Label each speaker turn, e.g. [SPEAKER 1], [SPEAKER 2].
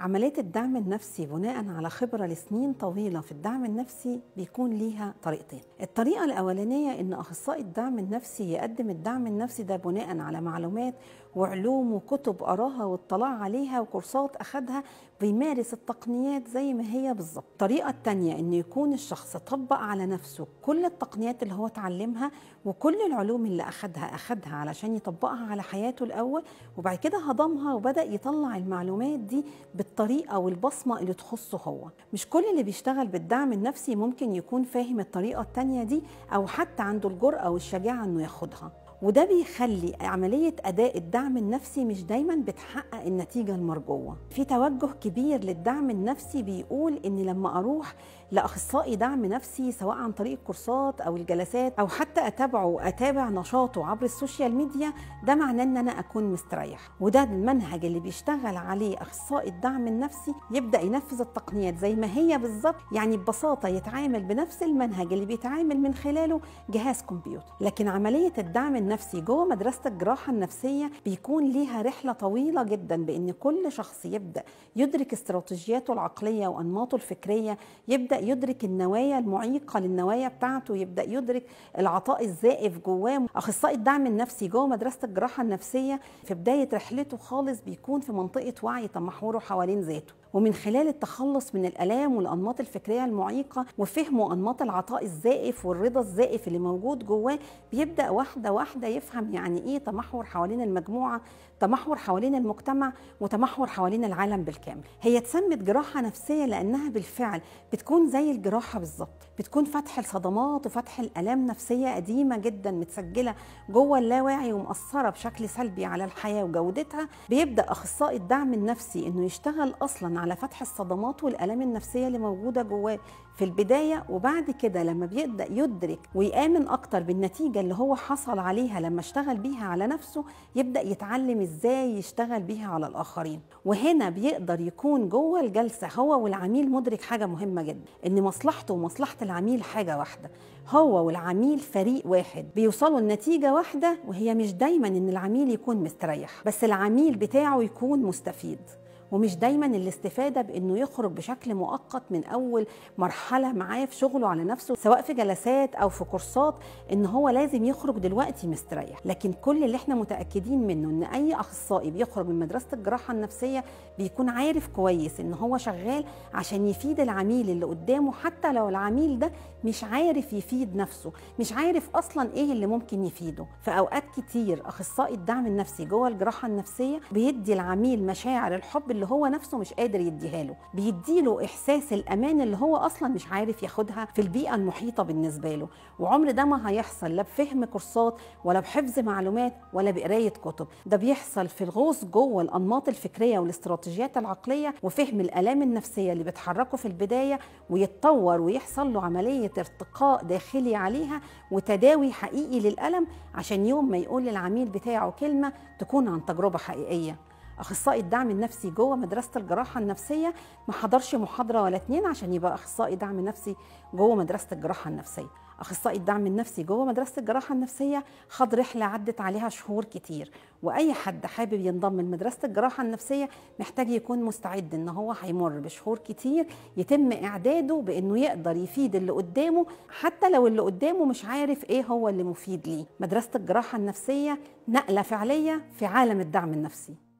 [SPEAKER 1] عملية الدعم النفسي بناء على خبرة لسنين طويلة في الدعم النفسي بيكون ليها طريقتين. الطريقة الأولانية إن أخصائي الدعم النفسي يقدم الدعم النفسي ده بناء على معلومات وعلوم وكتب قراها واطلاع عليها وكورسات أخدها، بيمارس التقنيات زي ما هي بالظبط. الطريقة التانية إن يكون الشخص طبق على نفسه كل التقنيات اللي هو اتعلمها وكل العلوم اللي أخدها علشان يطبقها على حياته الأول، وبعد كده هضمها وبدأ يطلع المعلومات دي بالطريقة والبصمة اللي تخصه هو. مش كل اللي بيشتغل بالدعم النفسي ممكن يكون فاهم الطريقة التانية دي أو حتى عنده الجرأة والشجاعة إنه ياخدها، وده بيخلي عملية أداء الدعم النفسي مش دايما بتحقق النتيجة المرجوة. في توجه كبير للدعم النفسي بيقول إن لما أروح لأخصائي دعم نفسي سواء عن طريق الكورسات أو الجلسات أو حتى أتابع نشاطه عبر السوشيال ميديا، ده معناه إن أنا أكون مستريح. وده المنهج اللي بيشتغل عليه أخصائي الدعم النفسي، يبدأ ينفذ التقنيات زي ما هي بالظبط، يعني ببساطة يتعامل بنفس المنهج اللي بيتعامل من خلاله جهاز كمبيوتر. لكن عملية الدعم النفسي جوه مدرسة الجراحة النفسية بيكون ليها رحلة طويلة جدا، بأن كل شخص يبدأ يدرك استراتيجياته العقلية وأنماطه الفكرية، يبدأ يدرك النوايا المعيقة للنوايا بتاعته، يبدأ يدرك العطاء الزائف جواه. أخصائي الدعم النفسي جوه مدرسة الجراحة النفسية في بداية رحلته خالص بيكون في منطقة وعي تمحوره حوالين ذاته، ومن خلال التخلص من الآلام والأنماط الفكرية المعيقة وفهمه أنماط العطاء الزائف والرضا الزائف اللي موجود جواه، بيبدأ واحدة واحدة يفهم يعني إيه تمحور حوالين المجموعة، تمحور حوالين المجتمع، وتمحور حوالين العالم بالكامل. هي اتسمت جراحة نفسية لأنها بالفعل بتكون زي الجراحة بالظبط، بتكون فتح الصدمات وفتح الآلام نفسية قديمة جدا متسجلة جوه اللاواعي ومأثرة بشكل سلبي على الحياة وجودتها. بيبدأ أخصائي الدعم النفسي إنه يشتغل أصلا على فتح الصدمات والآلام النفسية اللي موجودة جواه في البداية، وبعد كده لما بيبدأ يدرك ويآمن أكتر بالنتيجة اللي هو حصل عليها لما اشتغل بيها على نفسه، يبدأ يتعلم إزاي يشتغل بيها على الآخرين. وهنا بيقدر يكون جوه الجلسة هو والعميل مدرك حاجة مهمة جدا، إن مصلحته ومصلحة العميل حاجة واحدة، هو والعميل فريق واحد بيوصلوا لنتيجة واحدة، وهي مش دايما إن العميل يكون مستريح، بس العميل بتاعه يكون مستفيد. ومش دايما الاستفادة بأنه يخرج بشكل مؤقت من أول مرحلة معاه في شغله على نفسه سواء في جلسات أو في كورسات، إن هو لازم يخرج دلوقتي مستريح. لكن كل اللي احنا متأكدين منه إن أي أخصائي بيخرج من مدرسة الجراحة النفسية بيكون عارف كويس إن هو شغال عشان يفيد العميل اللي قدامه، حتى لو العميل ده مش عارف يفيد نفسه، مش عارف أصلا إيه اللي ممكن يفيده. فأوقات كتير أخصائي الدعم النفسي جوه الجراحة النفسية بيدي العميل مشاعر الحب اللي هو نفسه مش قادر يديها له، بيديله إحساس الأمان اللي هو أصلا مش عارف ياخدها في البيئة المحيطة بالنسبة له. وعمر ده ما هيحصل لا بفهم كورسات ولا بحفظ معلومات ولا بقراية كتب، ده بيحصل في الغوص جوه الأنماط الفكرية والاستراتيجيات العقلية وفهم الآلام النفسية اللي بتحركه في البداية، ويتطور ويحصل له عملية ارتقاء داخلي عليها وتداوي حقيقي للألم، عشان يوم ما يقول للعميل بتاعه كلمة تكون عن تجربة حقيقية. أخصائي الدعم النفسي جوه مدرسة الجراحة النفسية ما حضرش محاضرة ولا اتنين عشان يبقى أخصائي دعم نفسي جوه مدرسة الجراحة النفسية. أخصائي الدعم النفسي جوه مدرسة الجراحة النفسية خد رحلة عدت عليها شهور كتير، وأي حد حابب ينضم لمدرسة الجراحة النفسية محتاج يكون مستعد إن هو هيمر بشهور كتير يتم إعداده بإنه يقدر يفيد اللي قدامه، حتى لو اللي قدامه مش عارف إيه هو اللي مفيد ليه. مدرسة الجراحة النفسية نقلة فعلية في عالم الدعم النفسي.